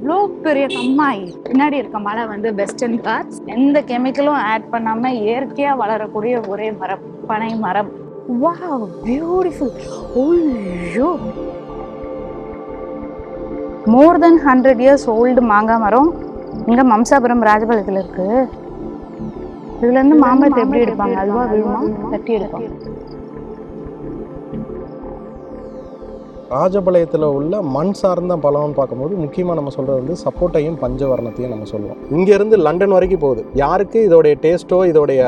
இவ்வளோ பெரிய கம்மாய். பின்னாடி இருக்க மலை வந்து வெஸ்டர்ன் காட்ஸ். எந்த கெமிக்கலும் ஆட் பண்ணாம இயற்கையா வளரக்கூடிய ஒரே மரம் பனை மரம். Wow, beautiful. ஓய்யோ, மோர் தென் 100 years ஓல்டு மாங்காய் மரம் இங்க மம்சாபுரம் ராஜபாளையத்துல இருக்கு. இதுல இருந்து மாம்பழத்தை எப்படி எடுப்பாங்க? அல்வா விழுமா, தட்டி எடுப்பாங்க. ராஜபாளையத்தில் உள்ள மண் சார்ந்த பழம்னு பார்க்கும்போது முக்கியமாக நம்ம சொல்கிறது வந்து சப்போட்டையும் பஞ்சவர்ணத்தையும் நம்ம சொல்லுவோம். இங்கேருந்து லண்டன் வரைக்கும் போகுது. யாருக்கு இதோடைய டேஸ்ட்டோ இதோடைய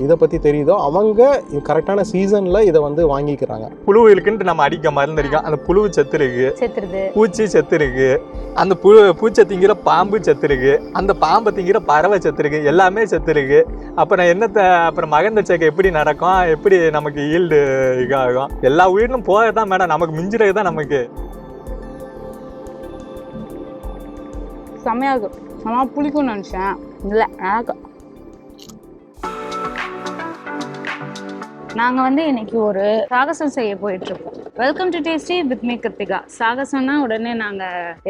இதை பற்றி தெரியுதோ அவங்க கரெக்டான சீசனில் இதை வந்து வாங்கிக்கிறாங்க. புழு இருக்குன்ட்டு நம்ம அடிக்க மருந்து அடிக்கும். அந்த புழு செத்து இருக்கு, பூச்சி செத்து இருக்கு, அந்த பூச்சை திங்கிற பாம்பு செத்து இருக்கு, அந்த பாம்பை திங்கிற பறவை செத்து இருக்கு, எல்லாமே செத்து இருக்கு. அப்புறம் என்னத்தை அப்புறம் மகந்த சேர்க்கை எப்படி நடக்கும், எப்படி நமக்கு ஈல்டு இதாகும்? எல்லா உயிரினும் போக தான் மேடம், நமக்கு மிஞ்சிறது தான் நமக்கு. செம்மையா இருக்கும். நான் புளிக்கும்னு நினைச்சேன், இல்லை எனக்கு. நாங்க வந்து இன்னைக்கு ஒரு சாகசம் செய்ய போயிட்டு இருக்கோம். Welcome to tasty with me Krithika. சாகசம்னா உடனே நாங்க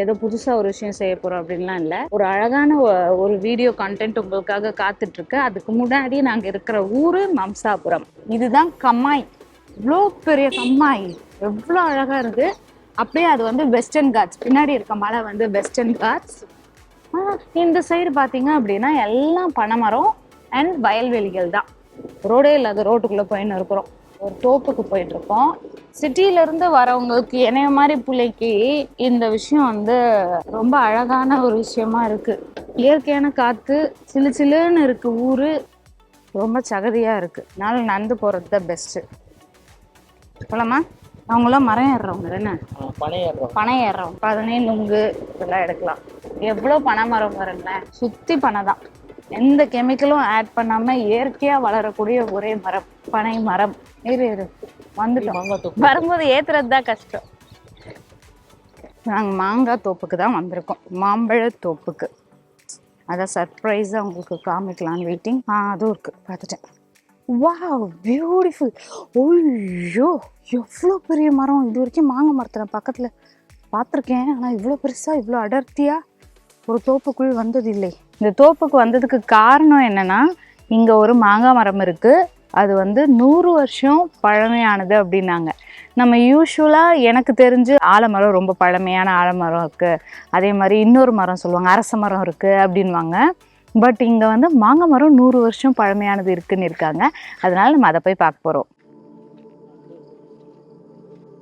ஏதோ புதுசா ஒரு விஷயம் செய்ய போறோம் அப்படின்லாம் இல்லை. ஒரு அழகான ஒரு வீடியோ கண்டென்ட் உங்களுக்காக காத்துட்டு இருக்கு. அதுக்கு முன்னாடி நாங்க இருக்கிற ஊரு மம்சாபுரம். இதுதான் கம்மாய். இவ்வளோ பெரிய கம்மாய், எவ்வளோ அழகா இருக்கு. அப்படியே அது வந்து வெஸ்டர்ன் காட்ஸ். பின்னாடி இருக்க மலை வந்து வெஸ்டர்ன் காட்ஸ். இந்த சைடு பாத்தீங்க அப்படின்னா எல்லாம் பனைமரம் அண்ட் வயல்வெளிகள் தான். ரோடே இல்லாத ரோட்டுக்குள்ள போயின்னு இருக்கிறோம். ஒரு தோப்புக்கு போயிட்டு இருக்கோம். சிட்டில இருந்து வரவங்களுக்கு என்னைய மாதிரி பிள்ளைக்கு இந்த விஷயம் வந்து ரொம்ப அழகான ஒரு விஷயமா இருக்கு. இயற்கையான காத்து, சிலு சிலுன்னு இருக்கு. ஊரு ரொம்ப சகதியா இருக்கு. அதனால நடந்து போறது தான் பெஸ்ட். போலாமா? அவங்களாம் மரம் ஏறுறவங்க தானே, பனை ஏறுறவங்க. பதனே நுங்கு இதெல்லாம் எடுக்கலாம். எவ்வளோ பனை மரம் பாருங்களேன், சுத்தி பனை தான். எந்த கெமிக்கலும் ஆட் பண்ணாம இயற்கையா வளரக்கூடிய ஒரே மரம் பனை மரம். வந்துட்டோம். வரும்போது ஏத்துறது தான் கஷ்டம். நாங்கள் மாங்காய் தோப்புக்கு தான் வந்திருக்கோம், மாம்பழ தோப்புக்கு. அதான் சர்ப்ரைஸாக உங்களுக்கு காமிக்கலான்னு வெயிட்டிங். அதுவும் இருக்கு, பார்த்துட்டேன். Wow, beautiful. ஓய்யோ, எவ்வளோ பெரிய மரம். இது வரைக்கும் மாங்காய் மரத்தை நான் பக்கத்தில் பார்த்துருக்கேன், ஆனால் இவ்வளோ பெருசாக இவ்வளோ அடர்த்தியாக ஒரு தோப்புக்குள் வந்தது இல்லை. இந்த தோப்புக்கு வந்ததுக்கு காரணம் என்னன்னா, இங்கே ஒரு மாங்காய் மரம் இருக்குது. அது வந்து 100 வருஷம் பழமையானது அப்படின்னாங்க. நம்ம யூஸ்வலாக எனக்கு தெரிஞ்சு ஆலமரம் ரொம்ப பழமையான ஆலமரம் இருக்குது, அதே மாதிரி இன்னொரு மரம் சொல்லுவாங்க அரச மரம் இருக்குது அப்படின்வாங்க. பட் இங்கே வந்து மாங்காய் மரம் 100 வருஷம் பழமையானது இருக்குன்னு இருக்காங்க. அதனால நம்ம அதை போய் பார்க்க போகிறோம்.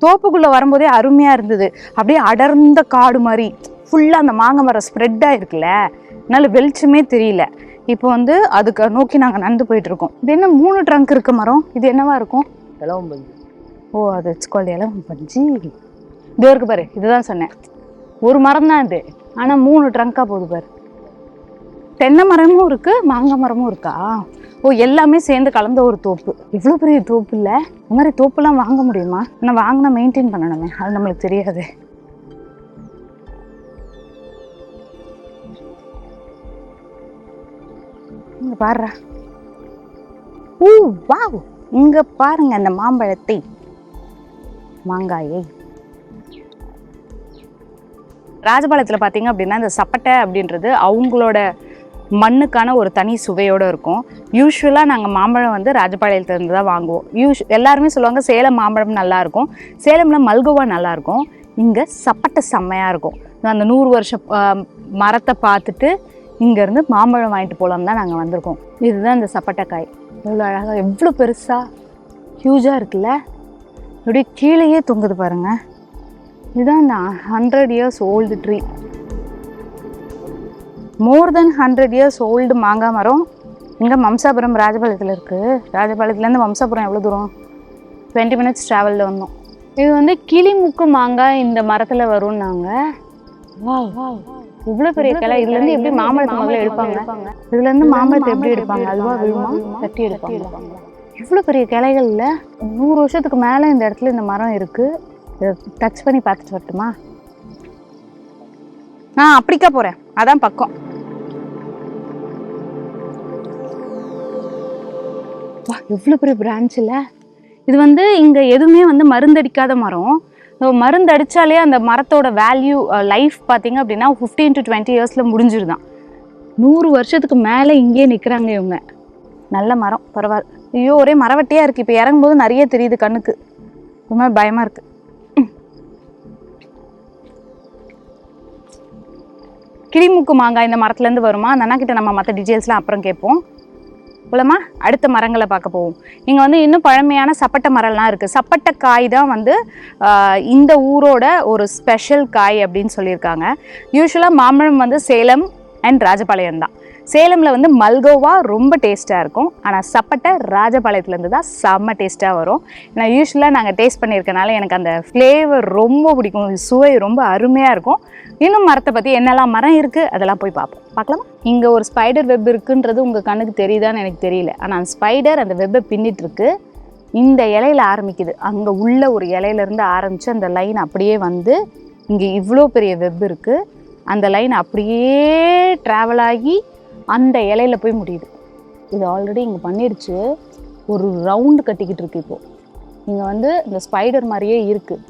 தோப்புக்குள்ளே வரும்போதே அருமையாக இருந்தது. அப்படியே அடர்ந்த காடு மாதிரி ஃபுல்லாக அந்த மாங்காய் மரம் ஸ்ப்ரெட் ஆகிருக்குல்ல, அதனால வெளிச்சமே தெரியல. இப்போ வந்து அதுக்கு நோக்கி நாங்கள் நடந்து போயிட்டு இருக்கோம். இது என்ன 3 ட்ரங்க் இருக்க மரம்? இது என்னவா இருக்கும்? இலவம் பஞ்சு. ஓ, அது வச்சுக்கோள் இலவம் பஞ்சு. இது இருக்கு பாரு, இதுதான் சொன்னேன். ஒரு மரம் தான் இது, ஆனால் 3 ட்ரங்காக போகுது பாரு. தென்னை மரமும் இருக்கு, மாங்காய் மரமும் இருக்கா? ஓ, எல்லாமே சேர்ந்து கலந்த ஒரு தோப்பு. இவ்வளோ பெரிய தோப்பு இல்லை. இந்த மாதிரி தோப்புலாம் வாங்க முடியுமா? ஆனால் வாங்கினா மெயின்டைன் பண்ணணுமே, அது நம்மளுக்கு தெரியாது. இங்க பாருடா. ஓ வாவ், இங்க பாருங்க அந்த மாம்பழத்தை, மாங்காயை. ராஜபாளையத்தில் பார்த்தீங்க அப்படின்னா இந்த சப்பட்டை அப்படின்றது அவங்களோட மண்ணுக்கான ஒரு தனி சுவையோடு இருக்கும். யூஸ்வலாக நாங்கள் மாம்பழம் வந்து ராஜபாளையத்துலேருந்து தான் வாங்குவோம். எல்லாருமே சொல்லுவாங்க சேலம் மாம்பழம் நல்லாயிருக்கும், சேலமில் மல்கோவா நல்லாயிருக்கும், இங்கே சப்பட்டை செம்மையாக இருக்கும். அந்த 100 வருஷம் மரத்தை பார்த்துட்டு இங்கேருந்து மாம்பழம் வாங்கிட்டு போகலாம் தான் நாங்கள் வந்திருக்கோம். இதுதான் இந்த சப்பட்டைக்காய். எவ்வளோ அழகாக, எவ்வளோ பெருசாக ஹியூஜாக இருக்குல்ல. இப்படி கீழேயே தொங்குது பாருங்க. இதுதான் இந்த 100 years ஓல்டு ட்ரீ. மோர் தென் 100 years ஓல்டு மாங்காய் மரம் இங்கே மம்சாபுரம் ராஜபாளையத்தில் இருக்குது. ராஜபாளையத்துலேருந்து மம்சாபுரம் எவ்வளோ தூரம்? 20 minutes ட்ராவலில் வந்தோம். இது வந்து கிளிமுக்கு மாங்காய் இந்த மரத்தில் வரும்னாங்க. வா வா, இவ்வளோ பெரிய கிளை. இதுலேருந்து எப்படி மாம்பழத்தை முதல்ல எடுப்பாங்க? இதுலேருந்து மாம்பழத்தை எப்படி எடுப்பாங்க? அல்வா விழுமா, தட்டி எடுப்பாங்க. இவ்வளோ பெரிய கிளைகள் இல்லை. 100 வருஷத்துக்கு மேலே இந்த இடத்துல இந்த மரம் இருக்குது. டச் பண்ணி பார்த்துட்டு வரட்டுமா? நான் அப்படிக்கா போகிறேன், அதான் பக்கம். வா, எவ்வளோ பெரிய பிரான்ச் இல்லை. இது வந்து இங்கே எதுவுமே வந்து மருந்தடிக்காத மரம். மருந்து அடித்தாலே அந்த மரத்தோட வேல்யூ லைஃப் பார்த்தீங்க அப்படின்னா 15 to 20 இயர்ஸில் முடிஞ்சிருதான். 100 வருஷத்துக்கு மேலே இங்கேயே நிற்கிறாங்க இவங்க. நல்ல மரம், பரவாயில்ல. ஐயோ ஒரே மரவட்டியாக இருக்குது. இப்போ இறங்கும்போது நிறைய தெரியுது கண்ணுக்கு, ரொம்ப பயமாக இருக்குது. கிளிமுக்கு மாங்காய் இந்த மரத்துலேருந்து வருமா? அந்த அண்ணா கிட்ட நம்ம மற்ற டீட்டெயில்ஸ்லாம் அப்புறம் கேட்போம். போலமா அடுத்த மரங்களை பார்க்க போவோம். இங்கே வந்து இன்னும் பழமையான சப்பட்டை மரம்லாம் இருக்குது. சப்பட்டை காய் தான் வந்து இந்த ஊரோட ஒரு ஸ்பெஷல் காய் அப்படின்னு சொல்லியிருக்காங்க. யூஸ்வலாக மாம்பழம் வந்து சேலம் அண்ட் ராஜபாளையம் தான். சேலமில் வந்து மல்கோவா ரொம்ப டேஸ்ட்டாக இருக்கும். ஆனால் சப்பட்டை ராஜபாளையத்துலேருந்து தான் செம்ம டேஸ்ட்டாக வரும். நான் யூஸ்வலாக நாங்கள் டேஸ்ட் பண்ணியிருக்கனால எனக்கு அந்த ஃப்ளேவர் ரொம்ப பிடிக்கும். சுவை ரொம்ப அருமையாக இருக்கும். இன்னும் மரத்தை பற்றி என்னெல்லாம் மரம் இருக்குது அதெல்லாம் போய் பார்க்கலாமா? இங்கே ஒரு ஸ்பைடர் வெப் இருக்குன்றது உங்கள் கண்ணுக்கு தெரியுதான்னு எனக்கு தெரியல. ஆனால் அந்த ஸ்பைடர் அந்த வெப்பை பின்னிட்டுருக்கு. இந்த இலையில் ஆரம்பிக்குது. அங்கே உள்ள ஒரு இலையிலேருந்து ஆரம்பித்து அந்த லைன் அப்படியே வந்து இங்கே இவ்வளோ பெரிய வெப் இருக்குது. அந்த லைன் அப்படியே ட்ராவல் ஆகி அந்த இலையில போய் முடியுது. இது ஆல்ரெடி இங்கே பண்ணிடுச்சு. ஒரு ரவுண்டு கட்டிக்கிட்டு இருக்கு. இப்போது இங்கே வந்து இந்த ஸ்பைடர் மாதிரியே இருக்குது.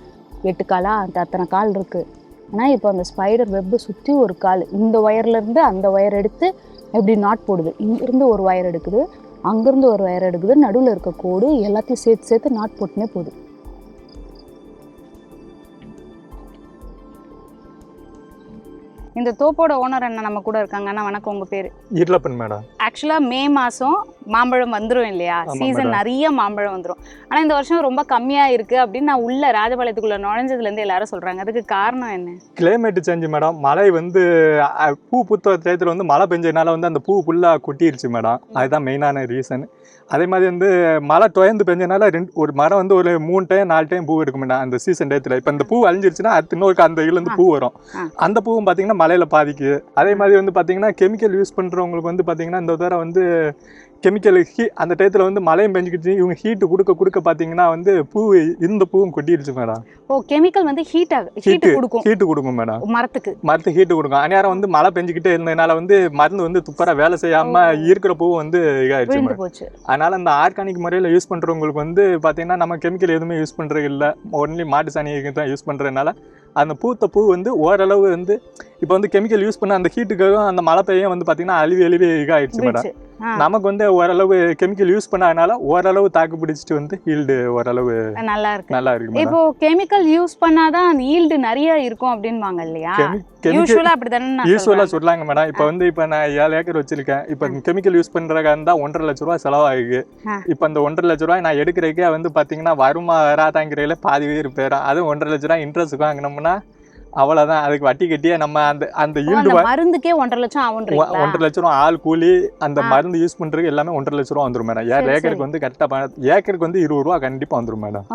8 காலா அத்தனை கால் இருக்குது. ஆனால் இப்போ அந்த ஸ்பைடர் வெப்பை சுற்றி ஒரு கால் இந்த ஒயர்லேருந்து அந்த ஒயர் எடுத்து எப்படி நாட் போடுது. இங்கேருந்து ஒரு ஒயர் எடுக்குது, அங்கேருந்து ஒரு ஒயர் எடுக்குது, நடுவில் இருக்க கோடு எல்லாத்தையும் சேர்த்து நாட் போட்டுனே போகுது. இந்த தோப்போட ஓனர் அண்ணா நம்ம கூட இருக்காங்க. அண்ணா வணக்கம், உங்கள் பேர்? இருளப்பன் மேடம். ஆக்சுவலாக மே மாதம் மாம்பழம் வந்துடும் இல்லையா? சீசன் நிறைய மாம்பழம் வந்துடும். ஆனால் இந்த வருஷம் ரொம்ப கம்மியாக இருக்குது அப்படின்னு நான் உள்ள ராஜபாளையத்துக்குள்ளே நுழைஞ்சதுலேருந்து எல்லாரும் சொல்கிறாங்க. அதுக்கு காரணம் என்ன? Climate change madam. மழை வந்து பூ பூத்த டயத்தில் வந்து மழை பெஞ்சதுனால வந்து அந்த பூ ஃபுல்லாக கொட்டிடுச்சு மேடம். அதுதான் மெயினான ரீசன். அதே மாதிரி வந்து மழை தொயர்ந்து பெஞ்சனால ஒரு மரம் வந்து ஒரு 3 டைம் 4 டைம் பூ எடுக்க மாட்டேன் அந்த சீசன் டயத்தில். இப்போ இந்த பூ அழிஞ்சிருச்சுன்னா அடுத்த இன்னொரு அந்த இதுலேருந்து பூ வரும். அந்த பூவும் பார்த்தீங்கன்னா மழையில் பாதிக்குது. அதே மாதிரி வந்து பார்த்தீங்கன்னா கெமிக்கல் யூஸ் பண்ணுறவங்களுக்கு வந்து பார்த்தீங்கன்னா இந்த தடவை வந்து கெமிக்கல் அந்த டயத்தில் வந்து மழையும் பெஞ்சிக்கிச்சு. இவங்க ஹீட்டு கொடுக்க பார்த்தீங்கன்னா வந்து பூ இருந்த பூவும் கொட்டிடுச்சு மேடம். ஓ, கெமிக்கல் வந்து ஹீட்டு கொடுக்கும் மேடம். மரத்துக்கு ஹீட்டு கொடுக்கும். அந்நேரம் வந்து மழை பெஞ்சிக்கிட்டே இருந்ததுனால வந்து மருந்து வந்து துப்பரா வேலை செய்யாம இருக்கிற பூ வந்து இதாகிடுச்சு மேடம். அதனால அந்த ஆர்கானிக் முறையில் யூஸ் பண்றவங்களுக்கு வந்து பார்த்தீங்கன்னா நம்ம கெமிக்கல் எதுவுமே யூஸ் பண்றது இல்லை. ஒன்லி மாட்டு சாணியை தான் யூஸ் பண்றதுனால அந்த பூத்த பூ வந்து ஓரளவு வந்து இப்போ வந்து கெமிக்கல் யூஸ் பண்ண அந்த ஹீட்டுக்காக அந்த மழை பெய்யும் வந்து பார்த்தீங்கன்னா அழிவு இதாகிடுச்சு மேடம். நமக்கு வந்து ஓரளவு கெமிக்கல் யூஸ் பண்ணாதனால ஓரளவு தாக்கு பிடிச்சிட்டு வந்து ஈல்டு ஓரளவு நல்லா இருக்கு. இப்போ கெமிக்கல் யூஸ் பண்ணாதான் அந்த ஈல்டு நிறைய இருக்கும் அப்படின்வாங்க இல்லையா? யூசுவலா அப்படிதானே யூசுவலா சொல்றாங்க மேடம். இப்போ வந்து இப்போ நான் 7 ஏக்கர் வச்சிருக்கேன். இப்போ கெமிக்கல் யூஸ் பண்றதா இருந்தா 1.5 லட்ச ரூபாய் செலவாகுது. இப்போ அந்த 1.5 லட்ச ரூபாய் நான் எடுக்கிறதுக்கே வந்து பாத்தீங்கன்னா வருமா வராதாங்கிறதுல பாதி பேர் போயிடும். அதுவும் 1.5 லட்ச ரூபாய் இன்ட்ரெஸ்ட் வாங்கினோம்னா அவ்வளவுதான். அதுக்கு வட்டி கட்டியே நம்ம அந்த ஈல்டு மருந்துக்கே 1.5 லட்சம் ஆகும். 1.5 லட்சம் ரூபா ஆள் கூலி அந்த மருந்து யூஸ் பண்றதுக்கு எல்லாமே 1.5 லட்ச ரூபா வந்துடும் மேடம். ஏக்கருக்கு வந்து கரெக்டா ஏக்கருக்கு வந்து 20 ரூபா கண்டிப்பா வந்துடும் மேடம்.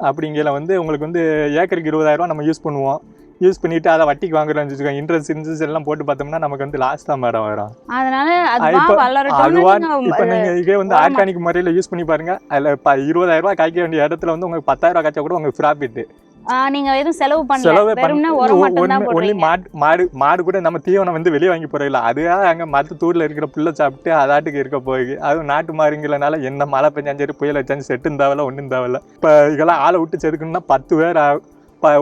அப்படிங்கிற வந்து உங்களுக்கு வந்து ஏக்கருக்கு 20,000 ரூபா நம்ம யூஸ் பண்ணுவோம். யூஸ் பண்ணிட்டு அதை வட்டிக்கு வாங்குறோம்னு வச்சுக்கோங்க. இன்ட்ரெஸ்ட் எல்லாம் போட்டு பார்த்தோம்னா நமக்கு வந்து லாஸ் தான் மேடம் வரும். இப்போ நீங்க இதே வந்து ஆர்கானிக் முறையில யூஸ் பண்ணி பாருங்க. அதுல 20,000 ரூபாய் காய்க்க வேண்டிய இடத்துல வந்து உங்களுக்கு 10,000 ரூபாய் காய்ச்சா கூட உங்களுக்கு ப்ராஃபிட். நீங்க எதுவும் செலவு பண்ணல. மாடு கூட நம்ம தீவனம் வந்து வெளியே வாங்கி போறதில்ல. அதுக்காக அங்க மத்த தூர்ல இருக்கிற புல்ல சாப்பிட்டு அதாட்டுக்கு இருக்க போய் அதுவும் நாட்டு மாறிங்கிறனால என்ன மழை பெஞ்சாலும் சரி புயல் வச்சாலும் செட்டும் தேவையில்ல ஒன்றும் தேவையில்ல. இப்போ இதெல்லாம் ஆளை விட்டு செதுக்கணும்னா 10 பேர்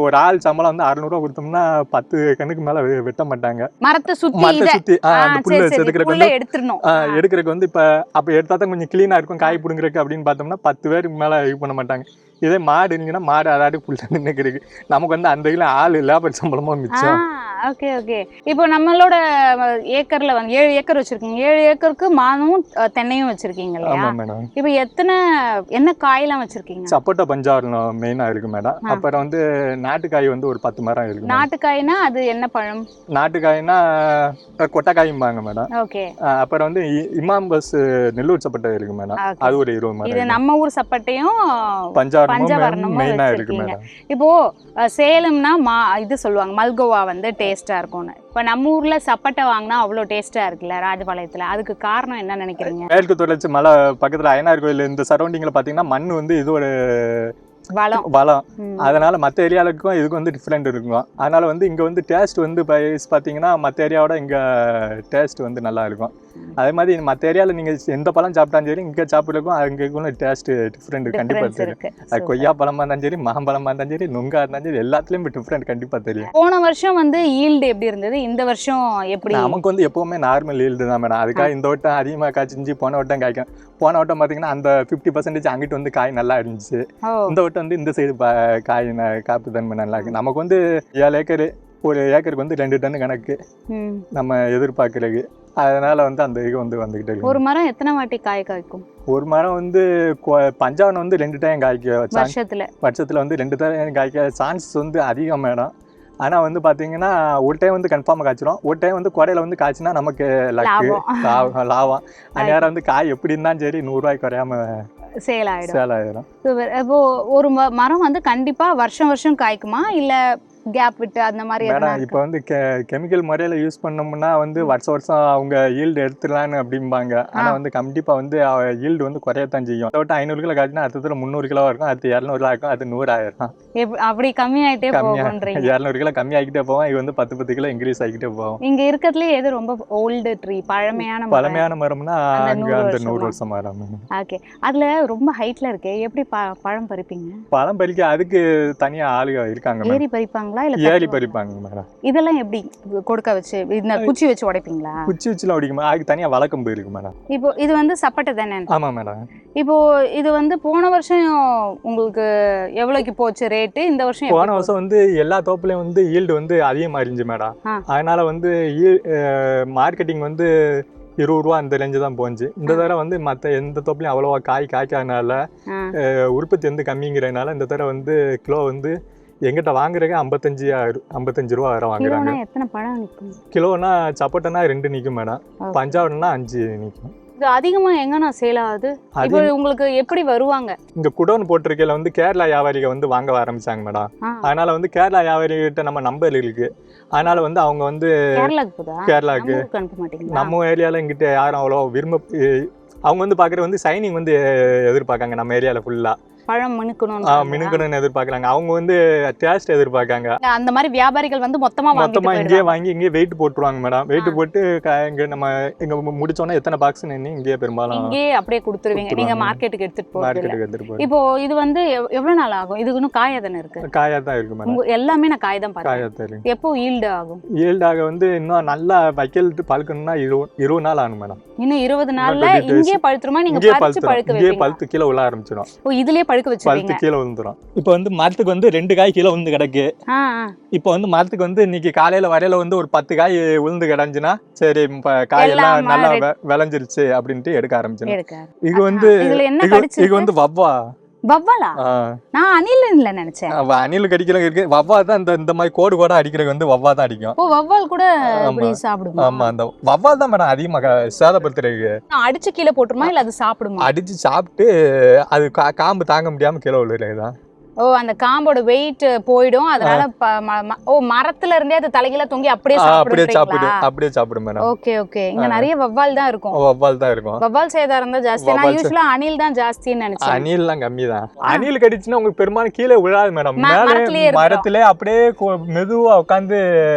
ஒரு ஆள் சம்பளம் வந்து 600 ரூபா கொடுத்தோம்னா 10 கண்ணுக்கு மேல வெட்ட மாட்டாங்க. மரத்தை சுத்தி அந்த புல்ல எடுக்கிறதுக்கு வந்து இப்ப அப்ப எடுத்தா தான் கொஞ்சம் கிளீனா இருக்கும் காய் பிடுங்கிறதுக்கு அப்படின்னு பார்த்தோம்னா 10 பேருக்கு மேல இது பண்ண மாட்டாங்க. இதே மாடு இருந்துச்சுன்னா மாடு அதாட்டு புல்ல நின்னுக்கு நமக்கு வந்து அந்த இதுல ஆள் லேபர் சம்பளமா மிச்சம். Okay okay. இப்போ நம்மளோட ஏக்கர்ல வந்து 7 ஏக்கர் வச்சிருக்கீங்க. 7 ஏக்கருக்கு மானும் தென்னையும் வச்சிருக்கீங்க இல்லையா? ஆமா மேடம். இப்போ என்ன காயெல்லாம் வச்சிருக்கீங்க? சப்போட்டா பஞ்சாவரம் மெயினா இருக்கு மேடம். அப்புறம் வந்து நாட்டுக்காய் வந்து ஒரு 10 மரம் இருக்கு. நாட்டுக்காய்னா அது என்ன பழம்? நாட்டுக்காய்னா கொட்டைக்காயும்பாங்க மேடம். ஓகே. அப்புறம் வந்து இமாம் பஸ் நெல்லூர் சப்பட்டை இருக்கு மேடம். அது ஒரு 20 மரம். இது நம்ம ஊர் சப்பட்டையும் பஞ்சாவரமும் மெயினா இருக்கு மேடம். இப்போ சேலம்னா இது சொல்லுவாங்க மல்கோவா வந்து டேஸ்டா இருக்கும்னு. இப்போ நம்ம ஊர்ல சப்பட்டை வாங்கினா அவ்வளோ டேஸ்டா இருக்குல்ல ராஜபாளையத்துல. அதுக்கு காரணம் என்ன நினைக்கிறீங்க? மேற்கு தொடர்ச்சி மலை பக்கத்துல அய்யனார் கோயில் இந்த சரௌண்டிங்ல பாத்தீங்கன்னா மண் வந்து இதோட வளம். அதனால மற்ற ஏரியாவுக்கும் இதுக்கு வந்து டிஃப்ரெண்ட் இருக்கும். அதனால வந்து இங்க வந்து டேஸ்ட் வந்து பாத்தீங்கன்னா மற்ற ஏரியாவோட இங்க டேஸ்ட் வந்து நல்லா இருக்கும். அதே மாதிரி மற்ற ஏரியாவில் நீங்கள் எந்த பழம் சாப்பிட்டாலும் சரி இங்கே சாப்பிட்றதுக்கும் அங்கே டேஸ்ட் டிஃப்ரெண்ட் கண்டிப்பாக தெரியும். அது கொய்யா பழமாக இருந்தாலும் சரி, மாம்பழமாக இருந்தாலும் சரி, நுங்கா இருந்தாலும் சரி, எல்லாத்துலேயும் டிஃப்ரெண்ட் கண்டிப்பாக தெரியும். போன வருஷம் வந்து ஈல்டு எப்படி இருந்தது, இந்த வருஷம் எப்படி? நமக்கு வந்து எப்பவுமே நார்மல் ஈல்டு தான் மேடம். அதுக்காக இந்த வட்டம் அதிகமாக காய்ச்சி போன வட்டம் காய்க்கும். போன வட்டம் பார்த்தீங்கன்னா அந்த 50% அங்கிட்டு வந்து காய் நல்லா இருந்துச்சு. இந்த வட்டம் வந்து இந்த சைடு காய் காப்பு தன்மை நல்லா இருக்கு. நமக்கு வந்து 7 ஏக்கர், ஒரு ஏக்கருக்கு வந்து 2 டன் கணக்கு நம்ம எதிர்பார்க்கறது. அதனால வந்து அந்த இது வந்து வந்துகிட்டே இருக்கு. ஒரு மரம் எத்தனை வாட்டி காய் காய்க்கும்? ஒரு மரம் வந்து பஞ்சாவனம் வந்து 2 டைம் காய்க்க வருஷத்துல வந்து 2 டைம் காய்க்க சான்சஸ் வந்து அதிகம் மேடம். ஆனால் வந்து பார்த்தீங்கன்னா ஒரு டைம் வந்து கன்ஃபார்மாக காய்ச்சிரும், ஒரு டைம் வந்து குறையில வந்து காய்ச்சினா நமக்கு லக்கு லாபம். அந்நேரம் வந்து காய் எப்படி இருந்தாலும் சரி 100 ரூபாய்க்கு குறையாம சேல் ஆயிடும். இப்போ ஒரு மரம் வந்து கண்டிப்பா வருஷம் வருஷம் காய்க்குமா இல்ல கேப் விட்டு அந்த மாதிரி? இப்போ வந்து கெமிக்கல் முறையில யூஸ் பண்ணோம்னா வந்து வருஷம் அவங்க ஈல்டு எடுத்துடலான்னு அப்படிம்பாங்க. ஆனா வந்து கண்டிப்பா வந்து ஈல்டு வந்து குறையத்தான் செய்யும். 500 கிலோ காய்ச்சினா அடுத்தது 300 கிலோ இருக்கும், அடுத்து 200 இருக்கும், அது 100 ஆயிரும். அப்படி கம்மியாயிட்டே போகும். 200 கிலோ கம்மியாகிட்டே போகும். இது வந்து 10 கிலோ இன்க்ரீஸ் ஆகிட்டே போகும். இங்க இருக்கிறதுல எது ரொம்ப ஓல்டு ட்ரீ, பழமையான மரம்னா அந்த 100 வருஷம் மரம். ஓகே. அதுல ரொம்ப ஹைட்ல இருக்கு, எப்படி பழம் பறிப்பீங்க? பழம் பறிக்க அதுக்கு தனியா ஆளுங்க இருக்காங்க. ஏறி பறிப்பாங்க, ஏறி பறிப்பாங்க மேடம். இதெல்லாம் எப்படி கொடுக்க வச்சு இந்த குச்சி வச்சு உடைப்பீங்களா? குச்சி வச்சுலாம் உடைக்குமா? அதுக்கு தனியா வழக்கம்பு இருக்கு மேடம். இப்போ இது வந்து சப்பட்டை தானே? ஆமா மேடம். இப்போ இது வந்து போன வருஷம் உங்களுக்கு எவ்வளவுக்கு போச்சு ரேட்டு? இந்த வருஷம் போன வருஷம் வந்து எல்லா தோப்புலயும் வந்து ஈல்டு வந்து அதிகமா இருந்துச்சு மேடம். அதனால வந்து மார்க்கெட்டிங் வந்து 20 ரூபா அந்த ரேஞ்சு தான் போச்சு. இந்த தடவை வந்து மற்ற எந்த தோப்புலையும் அவ்வளோவா காய்க்காதனால உற்பத்தி வந்து கம்மிங்கிறதுனால இந்த தடவை வந்து கிலோ வந்து எங்கிட்ட வாங்குறதுக்கு 55 ரூபா வர வாங்குறாங்க. எத்தனை பழம் நிற்கும்? கிலோனா சப்போட்டனா 2 நிற்கும் மேடம், பஞ்சாவரம்னா 5 நிற்கும். இது அதிகமா எங்கன்னா சேல் ஆகுது? இப்போ உங்களுக்கு எப்படி வருவாங்க? இங்க குடோன் போட்டிருக்கையில வந்து கேரளா வியாபாரிகள் வந்து வாங்க ஆரம்பிச்சாங்க மேடம். அதனால வந்து கேரளா வியாபாரிகிட்ட நம்ம நம்பர் இருக்கு. அதனால வந்து அவங்க வந்து கேரளாக்கு நம்ம ஏரியால இங்கிட்ட யாரும் அவ்வளோ அவங்க வந்து பாக்குறது வந்து சைனிங் வந்து எதிர்பார்க்காங்க. நம்ம ஏரியால ஃபுல்லா பழம் மினுக்கணும்னு எதிர்பார்க்கறாங்க. அவங்க வந்து டேஸ்ட் எதிர்பார்க்காங்க. அந்த மாதிரி வியாபாரிகள் வந்து மொத்தமா இங்கே வாங்கி இங்கே வெயிட் போட்டுருவாங்க மேடம். வெயிட் போட்டு இங்க நம்ம இங்க முடிச்சோன்னா எத்தனை பாக்ஸ் இங்கே பெரும்பாலும் இங்கே அப்படியே கொடுத்துருவீங்க. நீங்க மார்க்கெட்டுக்கு எடுத்துட்டு போறீங்க. இப்போ இது வந்து எவ்வளவு நாள் ஆகும்? இது இன்னும் காயா தானே இருக்கு? காயா தான் இருக்கு மேடம். எல்லாமே நான் காய் தான் பார்த்தேன். எப்போ ஈல்டு ஆகும்? ஈல்டு ஆக வந்து இன்னும் நல்லா வைக்கல் பழுக்கணும்னா 20 நாள் ஆகும் மேடம். இன்னும் 20 நாள்ல இங்கே பழுத்துருமா? நீங்க பறிச்சு பழுக்க வைப்பீங்க? பழுத்து கீழே உள்ள ஆரம்பிச்சிடும். ஓ, இதுலயே பழுக்க வச்சிருக்கீங்க? கீழே விழுந்துரும். இப்போ வந்து மரத்துக்கு வந்து 2 காய் கீழே விழுந்து கிடக்கு. இப்போ வந்து மரத்துக்கு வந்து இன்னைக்கு காலையில வரையில வந்து ஒரு 10 காய் விழுந்து கிடந்துச்சுன்னா சரி காயெல்லாம் நல்லா விளைஞ்சிருச்சு அப்படின்ட்டு எடுக்க ஆரம்பிச்சிடும். இது வந்து வவ்வாலா? நான் அணில் நினைச்சேன். அணில் கடிக்கிறவங்க இருக்கு. வவ்வா தான் இந்த மாதிரி கோடு கோடா அடிக்கிறது வந்து வவ்வா தான் அடிக்கும். ஓ, வவ்வால் கூட சாப்பிடுமா? ஆமா, அந்த வவ்வால் தான் மேடம் அதிகமாக சேதப்படுத்துறதுக்கு. அடிச்சு கீழே போட்டுருமா இல்ல அது சாப்பிடுமா? அடிச்சு சாப்பிட்டு அது காம்பு தாங்க முடியாம கீழே விழுறதுதான். ஓ, அந்த காம்போட வெயிட் போயிடும். அதனால மரத்துல இருந்தே அது தலைகீழ தொங்கி அப்படியே சாப்பிடும் மேடம். Okay okay. இங்க நிறைய வவ்வால் தான் இருக்கும். வவ்வால் சேதாரம் தான் ஜாஸ்தி. நான் யூசுவலா அணில் தான் ஜாஸ்தின்னு நினைச்சேன். அணில்லாம் கம்மி தான். அணில் கடிச்சுன்னா உங்களுக்கு பெரும்பாலும் கீழே விழாது மேடம். மரத்திலே அப்படியே மெதுவா உட்காந்து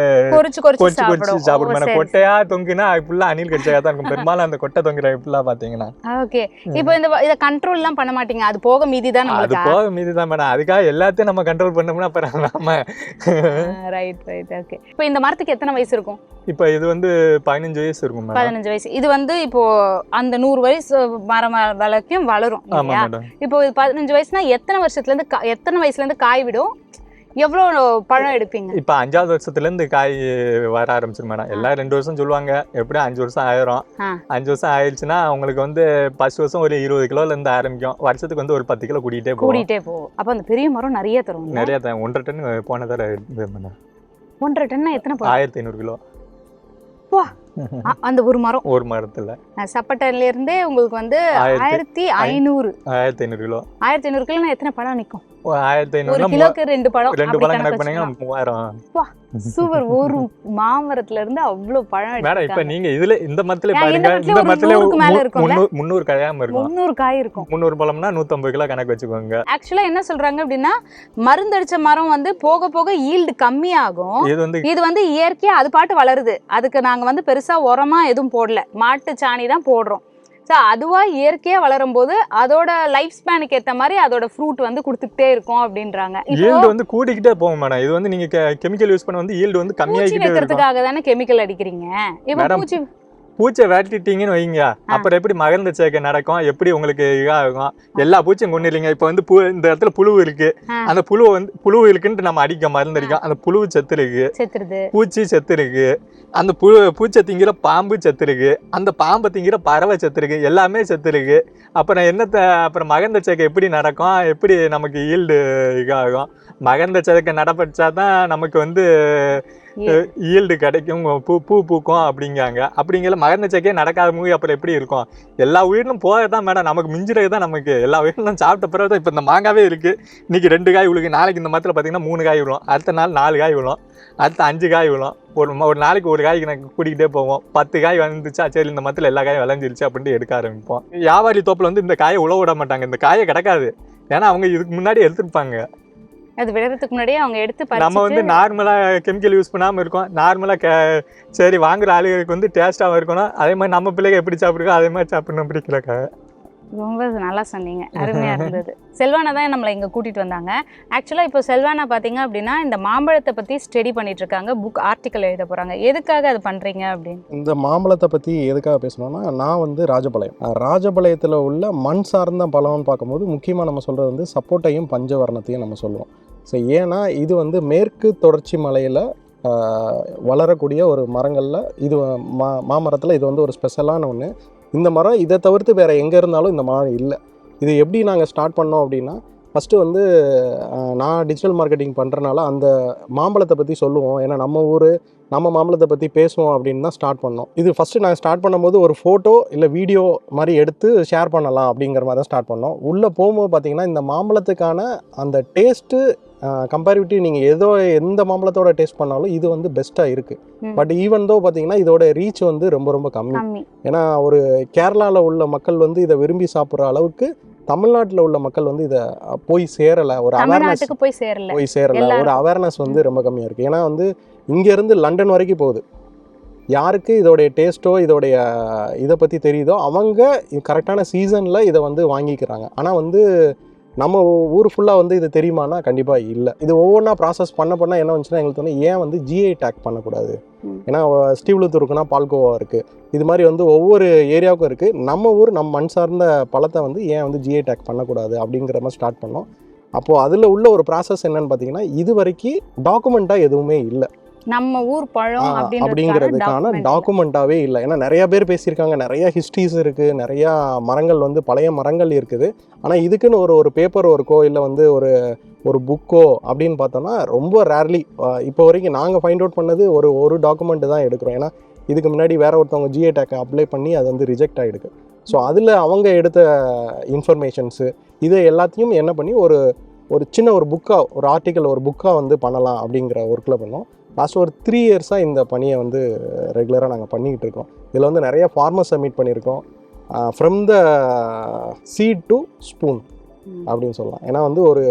கொறிச்சு சாப்பிடும் மேடம். கொட்டையா தொங்குனா ஃபுல்லா அணில் கடிச்சா தான் இருக்கும். பெரும்பாலும் அந்த கொட்டை தொங்குற ஃபுல்லா பாத்தீங்கன்னா. ஓகே. இப்போ இத கண்ட்ரோல் எல்லாம் பண்ண மாட்டீங்க? அது போக மீதி தான். அது போக மீதி தான் மேடம். எல்லாத்தையும் நம்ம கண்ட்ரோல் பண்ணோம்னா அப்புறம் நம்ம ரைட். ஓகே. இப்போ இந்த மரத்துக்கு எத்தனை வயசு இருக்கும்? இப்போ இது வந்து 15 வயசு இருக்கும். 15 வயசு. இது வந்து இப்போ அந்த 100 வயசு மரம் வரைக்கும் வளரும். இப்போ 15 வயசுனா எத்தனை வயசுல இருந்து காய் விடும்? எவ்வளவு பழம் எடுப்பீங்க? இப்போ 5வது வருஷத்துல இருந்து காய் வர ஆரம்பிச்சிடும் மேடம். எல்லாம் 2 வருஷம் சொல்லுவாங்க, எப்படியும் 5 வருஷம் ஆயிரும். 5 வருஷம் ஆயிடுச்சுன்னா உங்களுக்கு வந்து 10 வருஷம் ஒரு 20 கிலோல இருந்து ஆரம்பிக்கும். வருஷத்துக்கு வந்து ஒரு 10 கிலோ கூட்டிகிட்டே போகும். அப்ப அந்த பெரிய மரம் நிறைய தரும். நிறைய தரும். 1.5 டன் போன தடவை 1.5 டன் எத்தனை? 1500 கிலோ அந்த ஒரு மரத்துல. சப்பட்டையில இருந்தே உங்களுக்கு வந்து 1500 கிலோ. 1500 கிலோ எத்தனை பழம் நிக்கும்? 1500 ஒரு கிலோக்கு 2 பழம் 2 பழம் கணக்கு பண்ணீங்கன்னா 3000. சூப்பர். ஒரு மாமரத்துல இருந்து அவ்வளவு பழம் மேடம் இப்ப எடுத்துருக்காங்க. நீங்க இதுல இந்த மரத்துல ஏன் பாருங்க, இந்த மரத்துல இந்த ஒரு மரத்துல 100க்கு மேல இருக்கும்ல? 300 காயாம இருக்கும். 300 காய் இருக்கும். 300 பழம்னா 150 கிலோ கணக்கு வச்சுக்கோங்க. ஆக்சுவலா என்ன சொல்றாங்க அப்படின்னா, மருந்தடிச்ச மரம் வந்து போக போக ஈல்டு கம்மியாகும். இது வந்து இயற்கையா அது பாட்டு வளருது. அதுக்கு நாங்க வந்து பெருசா உரமா எதுவும் போடல, மாட்டு சாணி தான் போடுறோம். ஸோ அதுவாக இயற்கையாக வளரும் போது அதோட லைஃப் ஸ்பேனுக்கு ஏற்ற மாதிரி அதோட ஃப்ரூட் வந்து கொடுத்துக்கிட்டே இருக்கும் அப்படின்றாங்க. ஈல்டு வந்து கூடிக்கிட்டே போகும் மேடம். இது வந்து நீங்க கெமிக்கல் யூஸ் பண்ண வந்து ஈல்டு வந்து கம்மியாகிட்டே இருக்கும். வைக்கிறதுக்காக தானே கெமிக்கல் அடிக்கிறீங்க. இப்போ பூச்சை வேட்டிட்டீங்கன்னு வைங்க, அப்புறம் எப்படி மகரந்த சேர்க்கை நடக்கும், எப்படி உங்களுக்கு இதாகும், எல்லா பூச்சியும் கொண்டு இல்லைங்க. இப்போ வந்து இந்த இடத்துல புழு இருக்கு, அந்த புழு இருக்குன்ட்டு நம்ம அடிக்க மருந்து அடிக்கும், அந்த புழு செத்து இருக்கு, பூச்சி செத்து இருக்கு, அந்த பூச்சை திங்கிற பாம்பு செத்து இருக்கு, அந்த பாம்பை திங்கிற பறவை செத்து இருக்கு, எல்லாமே செத்து இருக்கு. அப்புறம் மகரந்த சேர்க்கை எப்படி நடக்கும், எப்படி நமக்கு ஈல்டு இதாகும். மகரந்த சேர்க்கை நடப்பச்சாதான் நமக்கு வந்து ஈல்டு கிடைக்கும், பூ பூக்கும் அப்படிங்காங்க. அப்படிங்கிற மகரந்த சேர்க்கையே நடக்காத மூவி அப்புறம் எப்படி இருக்கும்? எல்லா உயிரினும் போகத்தான் மேடம், நமக்கு மிஞ்சிறது தான் நமக்கு. எல்லா உயிரினும் சாப்பிட்ட பிறகு தான் இப்போ இந்த மாங்காவே இருக்கு. இன்னைக்கு 2 காய் விழுகு, நாளைக்கு இந்த மரத்தில் பார்த்தீங்கன்னா 3 காய் விழும், அடுத்த நாள் 4 காய் விழும், அடுத்த 5 காய் விழும். ஒரு நாளைக்கு ஒரு காய்க்கு எனக்கு கூட்டிகிட்டே போவோம். 10 காய் வந்துச்சா, சரி இந்த மரத்தில் எல்லா காயும் விளைஞ்சிருச்சு அப்படின்ட்டு எடுக்க ஆரம்பிப்போம். வியாபாரி தோப்பில் வந்து இந்த காயை உழவு விட மாட்டாங்க, இந்த காயை கிடக்காது. ஏன்னா அவங்க இதுக்கு முன்னாடி எடுத்துருப்பாங்க. அது விடுறதுக்கு முன்னாடியே அவங்க எடுத்து நம்ம வந்து நார்மலா கெமிக்கல் யூஸ் பண்ணாம இருக்கோம். நார்மலா சரி வாங்குற ஆளுகளுக்கு வந்து டேஸ்டாகவும் இருக்கணும். அதே மாதிரி நம்ம பிள்ளைங்க எப்படி சாப்பிடுறோம் அதே மாதிரி சாப்பிடணும் பிடிக்கலக்கா. ரொம்ப நல்லா சொன்னீங்க, அருமையா இருந்தது. செல்வானா தான் நம்மளை இங்க கூட்டிட்டு வந்தாங்க. ஆக்சுவலா இப்போ செல்வானா பாத்தீங்க அப்படின்னா இந்த மாம்பழத்தை பத்தி ஸ்டடி பண்ணிட்டு இருக்காங்க, புக் ஆர்டிக்கல் எழுத போறாங்க. எதுக்காக அது பண்றீங்க அப்படின்னு? இந்த மாம்பழத்தை பத்தி எதுக்காக பேசணும்னா, நான் வந்து ராஜபாளையத்தில் உள்ள மண் சார்ந்த பழம்னு பார்க்கும்போது முக்கியமாக நம்ம சொல்றது வந்து சப்போட்டையும் பஞ்சவர்ணத்தையும் நம்ம சொல்லுவோம். ஸோ ஏன்னா இது வந்து மேற்கு தொடர்ச்சி மலையில் வளரக்கூடிய ஒரு மரங்களில் இது மாமரத்தில் இது வந்து ஒரு ஸ்பெஷலான ஒன்று. இந்த மரம் இதை தவிர்த்து வேறு எங்கே இருந்தாலும் இந்த மரம் இல்லை. இது எப்படி நாங்கள் ஸ்டார்ட் பண்ணோம் அப்படின்னா, ஃபஸ்ட்டு வந்து நான் டிஜிட்டல் மார்க்கெட்டிங் பண்ணுறனால அந்த மாம்பழத்தை பற்றி சொல்லுவோம், ஏன்னா நம்ம ஊர் நம்ம மாம்பழத்தை பற்றி பேசுவோம் அப்படின்னு தான் ஸ்டார்ட் பண்ணோம். இது ஃபஸ்ட்டு நாங்கள் ஸ்டார்ட் பண்ணும்போது ஒரு ஃபோட்டோ இல்லை வீடியோ மாதிரி எடுத்து ஷேர் பண்ணலாம் அப்படிங்கிற மாதிரி தான் ஸ்டார்ட் பண்ணோம். உள்ளே போகும்போது பார்த்திங்கன்னா இந்த மாம்பழத்துக்கான அந்த டேஸ்ட்டு கம்பேரிட்டிவ் நீங்கள் எந்த மாம்பழத்தோட டேஸ்ட் பண்ணாலும் இது வந்து பெஸ்ட்டாக இருக்குது. பட் ஈவன் தோ பார்த்தீங்கன்னா இதோட ரீச் வந்து ரொம்ப ரொம்ப கம்மி. ஏன்னா ஒரு கேரளாவில் உள்ள மக்கள் வந்து இதை விரும்பி சாப்பிட்ற அளவுக்கு தமிழ்நாட்டில் உள்ள மக்கள் வந்து இதை போய் சேரலை, ஒரு அவேர்னஸ் போய் சேரலை, ஒரு அவேர்னஸ் வந்து ரொம்ப கம்மியாக இருக்குது. ஏன்னா வந்து இங்கேருந்து லண்டன் வரைக்கும் போகுது. யாருக்கு இதோடைய டேஸ்ட்டோ இதோடைய இதை பற்றி தெரியுதோ அவங்க கரெக்டான சீசனில் இதை வந்து வாங்கிக்கிறாங்க. ஆனால் வந்து நம்ம ஊர் ஃபுல்லாக வந்து இது தெரியுமானா கண்டிப்பாக இல்லை. இது ஒவ்வொன்றா ப்ராசஸ் பண்ண என்ன வந்துச்சுன்னா எங்களுக்கு தோணும், ஏன் வந்து ஜிஐ டேக் பண்ணக்கூடாது? ஏன்னா ஸ்ரீவில்லிபுத்தூருக்குன்னா பால்கோவா இருக்குது, இது மாதிரி வந்து ஒவ்வொரு ஏரியாவுக்கும் இருக்குது. நம்ம ஊர் நம்ம மண் சார்ந்த பழத்தை வந்து ஏன் வந்து ஜிஐ டேக் பண்ணக்கூடாது அப்படிங்கிற மாதிரி ஸ்டார்ட் பண்ணோம். அப்போது அதில் உள்ள ஒரு ப்ராசஸ் என்னன்னு பார்த்தீங்கன்னா, இது வரைக்கும் டாக்குமெண்ட்டாக எதுவுமே இல்லை. நம்ம ஊர் பழம் அப்படிங்கிறதுக்கான டாக்குமெண்ட்டாகவே இல்லை. ஏன்னா நிறையா பேர் பேசியிருக்காங்க, நிறையா ஹிஸ்ட்ரிஸ் இருக்குது, நிறையா மரங்கள் வந்து பழைய மரங்கள் இருக்குது. ஆனால் இதுக்குன்னு ஒரு பேப்பர் ஒர்க்கோ இல்லை வந்து ஒரு புக்கோ அப்படின்னு பார்த்தோன்னா ரொம்ப ரேர்லி இப்போ வரைக்கும் நாங்கள் ஃபைண்ட் அவுட் பண்ணது ஒரு டாக்குமெண்ட்டு தான் எடுக்கிறோம். ஏன்னா இதுக்கு முன்னாடி வேற ஒருத்தவங்க ஜிஐ டேக்கை அப்ளை பண்ணி அது வந்து ரிஜெக்ட் ஆகிடுது. ஸோ அதில் அவங்க எடுத்த இன்ஃபர்மேஷன்ஸு இதை எல்லாத்தையும் என்ன பண்ணி ஒரு சின்ன ஒரு புக்காக ஒரு ஆர்டிக்கல் ஒரு புக்காக வந்து பண்ணலாம் அப்படிங்கிற ஒர்க்கில் பண்ணோம். லாஸ்ட் ஒரு 3 இயர்ஸாக இந்த பணியை வந்து ரெகுலராக நாங்கள் பண்ணிக்கிட்டு இருக்கோம். இதில் வந்து நிறைய ஃபார்மர்ஸை மீட் பண்ணியிருக்கோம். From the seed to spoon அப்படின்னு சொல்லலாம். ஏன்னா வந்து ஒரு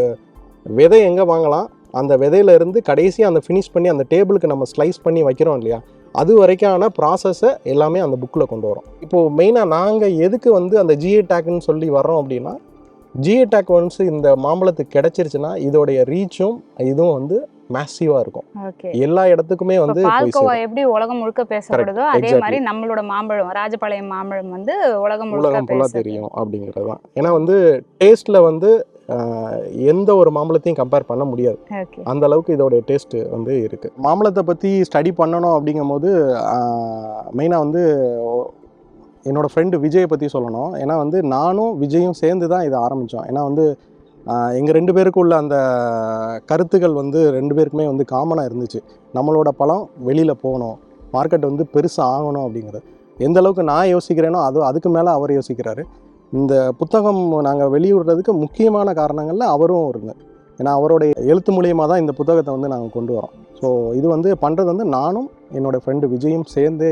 விதை எங்கே வாங்கலாம், அந்த விதையிலேருந்து கடைசியாக அந்த ஃபினிஷ் பண்ணி அந்த டேபிளுக்கு நம்ம ஸ்லைஸ் பண்ணி வைக்கிறோம் இல்லையா, அது வரைக்கான ப்ராசஸை எல்லாமே அந்த புக்கில் கொண்டு வரோம். இப்போது மெயினாக நாங்கள் எதுக்கு வந்து அந்த ஜிஐ டேக்குன்னு சொல்லி வர்றோம் அப்படின்னா, ஜிஐ டேக் ஒன்ஸ் இந்த மாம்பழத்துக்கு கிடைச்சிருச்சுன்னா இதோடைய ரீச்சும் இதுவும் வந்து மேசிவா இருக்கும். எல்லா இடத்துக்குமே வந்து பால்கோவா எப்படி உலகம் முழுக்க பேசப்படுதோ அதே மாதிரி நம்மளோட மாம்பழம் ராஜபாளையம் மாம்பழம் வந்து உலகம் முழுக்க தெரியும் அப்படிங்கிறது தான். ஏன்னா வந்து டேஸ்ட்ல வந்து எந்த ஒரு மாம்பழத்தையும் கம்பேர் பண்ண முடியாது, அந்த அளவுக்கு இதோடைய டேஸ்ட் வந்து இருக்கு. மாம்பழத்தை பத்தி ஸ்டடி பண்ணணும் அப்படிங்கும் போது மெயினாக வந்து என்னோடய ஃப்ரெண்டு விஜயை பற்றி சொல்லணும். ஏன்னா வந்து நானும் விஜயும் சேர்ந்து தான் இதை ஆரம்பித்தோம். ஏன்னா வந்து எங்கள் 2 பேருக்கு உள்ள அந்த கருத்துக்கள் வந்து 2 பேருக்குமே வந்து காமனாக இருந்துச்சு. நம்மளோட பழம் வெளியில் போகணும், மார்க்கெட் வந்து பெருசாக ஆகணும் அப்படிங்கிறது. எந்த அளவுக்கு நான் யோசிக்கிறேனோ அதுக்கு மேலே அவர் யோசிக்கிறாரு. இந்த புத்தகம் நாங்கள் வெளியிடுறதுக்கு முக்கியமான காரணங்களில் அவரும் இருங்க. ஏன்னா அவருடைய எழுத்து மூலியமாக தான் இந்த புத்தகத்தை வந்து நாங்கள் கொண்டு வரோம். ஸோ இது வந்து பண்ணுறது வந்து நானும் என்னோடய ஃப்ரெண்டு விஜயும் சேர்ந்தே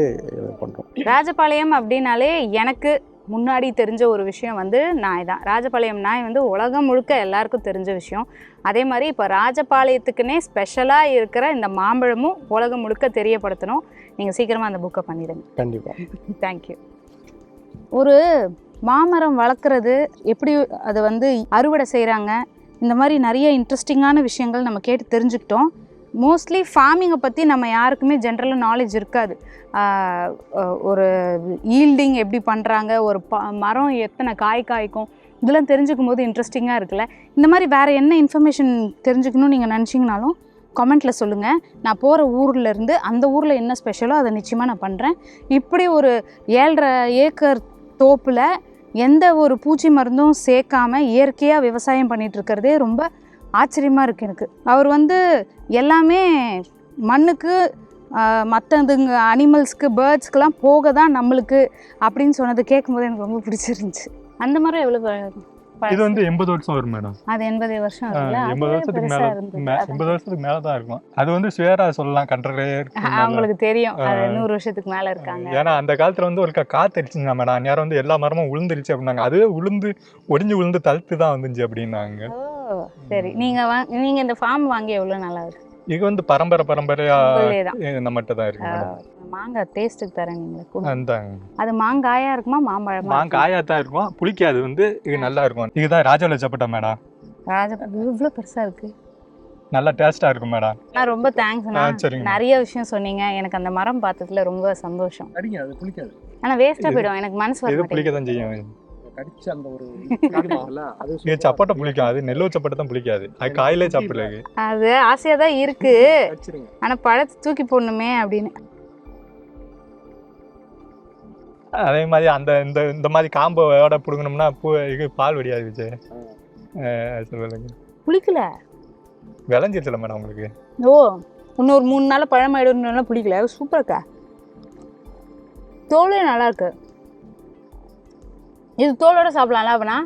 பண்ணுறோம். ராஜபாளையம் அப்படின்னாலே எனக்கு முன்னாடி தெரிஞ்ச ஒரு விஷயம் வந்து நாய் தான். ராஜபாளையம் நாய் வந்து உலகம் முழுக்க எல்லாருக்கும் தெரிஞ்ச விஷயம். அதே மாதிரி இப்போ ராஜபாளையத்துக்குன்னே ஸ்பெஷலாக இருக்கிற இந்த மாம்பழமும் உலகம் முழுக்க தெரியப்படுத்தணும். நீங்கள் சீக்கிரமாக அந்த புக்கை பண்ணிடுங்க. கண்டிப்பாக. தேங்க்யூ. ஒரு மாமரம் வளர்க்குறது எப்படி, அதை வந்து அறுவடை செய்கிறாங்க, இந்த மாதிரி நிறைய இன்ட்ரெஸ்டிங்கான விஷயங்கள் நம்ம கேட்டு தெரிஞ்சுக்கிட்டோம். மோஸ்ட்லி ஃபார்மிங்கை பற்றி நம்ம யாருக்குமே ஜென்ரலாக நாலேஜ் இருக்காது. ஒரு ஈல்டிங் எப்படி பண்ணுறாங்க, ஒரு மரம் எத்தனை காய்க்கும், இதெல்லாம் தெரிஞ்சுக்கும் போது இன்ட்ரெஸ்டிங்காக இருக்குல்ல. இந்த மாதிரி வேறு என்ன இன்ஃபர்மேஷன் தெரிஞ்சுக்கணும்னு நீங்கள் நினச்சிங்கனாலும் கமெண்ட்டில் சொல்லுங்கள். நான் போகிற ஊர்லேருந்து அந்த ஊரில் என்ன ஸ்பெஷலோ அதை நிச்சயமாக நான் பண்ணுறேன். இப்படி ஒரு 7.5 ஏக்கர் தோப்பில் எந்த ஒரு பூச்சி மருந்தும் சேர்க்காமல் இயற்கையாக விவசாயம் பண்ணிகிட்ருக்கிறதே ரொம்ப ஆச்சரியமாக இருக்குது எனக்கு. அவர் வந்து எல்லாமே மண்ணுக்கு மற்றதுங்க அனிமல்ஸ்க்கு பேர்ட்ஸ்க்கெலாம் போக தான் நம்மளுக்கு அப்படின்னு சொன்னது கேட்கும்போது எனக்கு ரொம்ப பிடிச்சிருந்துச்சு. அந்த மாதிரி எவ்வளோ இது வந்து 80 வருஷம் வரும் மேடம். அது 80 வருஷம் 80 வருஷத்துக்கு மேல 80 வருஷத்துக்கு மேல தான் இருக்கும். அது வந்து ஸ்வேரா சொல்லலாம், கண்ட்ரோலே அவங்களுக்கு தெரியும். அது 100 வருஷத்துக்கு மேல இருக்காங்க. ஏன்னா அந்த காலத்துல வந்து ஒரு காத்து அடிச்சுங்க மேடம், நேரம் வந்து எல்லா மரமும் உளுந்துருச்சு அப்படின்னாங்க. அதுவே ஒடிஞ்சு விழுந்து தழுத்து தான் வந்துச்சு அப்படின்னாங்க. சரி, நீங்க இந்த ஃபார்ம் வாங்கி எவ்வளவு நல்லா இருக்கு? இது வந்து பரம்பரையா நம்மகிட்ட தான் இருக்கு மேடம். மாங்காய் டேஸ்ட்டுக்கு தரேன் நீங்களே. அந்தாங்க. அது மாங்காயா இருக்குமா மாம்பழமா? மாங்காயா தான் இருக்கும், புளிக்காது. வந்து இது நல்லா இருக்கும். இதுதான் ராஜபாளையம் சப்போட்டா மேடம். இவ்வளோ பெருசா இருக்கு, நல்லா டேஸ்டா இருக்கும் மேடம். நான் ரொம்ப தேங்க்ஸ். நிறைய விஷயம் சொன்னீங்க. எனக்கு அந்த மரம் பார்த்ததுல ரொம்ப சந்தோஷம். அது புளிக்காது, ஆனா வேஸ்டா போயிடும். எனக்கு மனசு வர புளிக்க தான் செய்யும். கடிச்சு அந்த ஒரு சப்போட்டா புளிக்கும். அது நெல்லூர் சப்போட்டா தான் புளிக்காது. அது காயிலே சாப்பிடுறது. அது ஆசையா தான் இருக்கு, ஆனா பழத்தை தூக்கி போடணுமே அப்படின்னு. அதே மாதிரி அந்த இந்த மாதிரி காம்போட புடுங்கணும்னா இது பால் வடியாது விஜய். சொல்லுங்க. புளிக்கல, விளைஞ்சிருச்சுல மேடம் உங்களுக்கு. ஓ, இன்னொரு 3 நாள் பழமாயிடும். புளிக்கல, சூப்பர்க்கா. தோலே நல்லா இருக்கு. இது தோலோட சாப்பிடலாம்ல. அப்பனா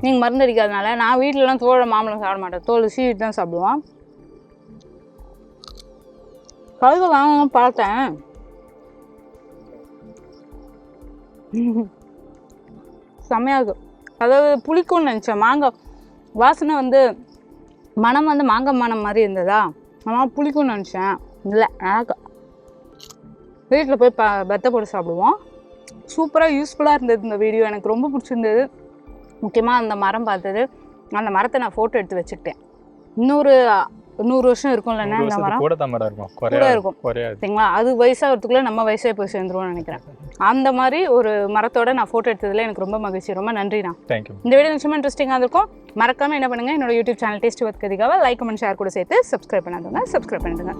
நீங்க மருந்து அடிக்காதனால. நான் வீட்டுலலாம் தோலோட மாம்பழம் சாப்பிட மாட்டேன், தோல் சீவிட்டு தான் சாப்பிடுவோம். கழுக வாங்க பார்த்தேன், செம்மையா இருக்கு. அதாவது புளிக்கும்னு நினச்சேன். மாங்காய் வாசனை வந்து மனம் வந்து மாங்காய் மனம் மாதிரி இருந்ததா, ஆனால் புளிக்கும்னு நினச்சேன். இல்லை, எனக்கு வீட்டில் போய் பெத்த போட்டு சாப்பிடுவோம். சூப்பராக யூஸ்ஃபுல்லாக இருந்தது இந்த வீடியோ. எனக்கு ரொம்ப பிடிச்சிருந்தது. முக்கியமாக அந்த மரம் பார்த்தது. அந்த மரத்தை நான் ஃபோட்டோ எடுத்து வச்சுக்கிட்டேன். 100 வருஷம் இருக்கும்ல இந்த மரம், கூட இருக்கும் சரிங்களா. அது வயசாகிறதுக்குள்ளே நம்ம வயசாக போய் சேர்ந்துருவோம்னு நினைக்கிறேன். அந்த மாதிரி ஒரு மரத்தோட நான் ஃபோட்டோ எடுத்ததில் எனக்கு ரொம்ப மகிழ்ச்சி. ரொம்ப நன்றிண்ணா. இந்த வீடியோ நிச்சயமாக இன்ட்ரெஸ்டிங்காக இருக்கும். மறக்காமல் என்ன பண்ணுங்கள், என்னோட யூடியூப் சேனல் டேஸ்டி வித் கிருத்திகாவை லைக், கமெண்ட், ஷேர் கூட சேர்த்து சப்ஸ்கிரைப் பண்ணாதவங்க சப்ஸ்கிரைப் பண்ணிடுங்க.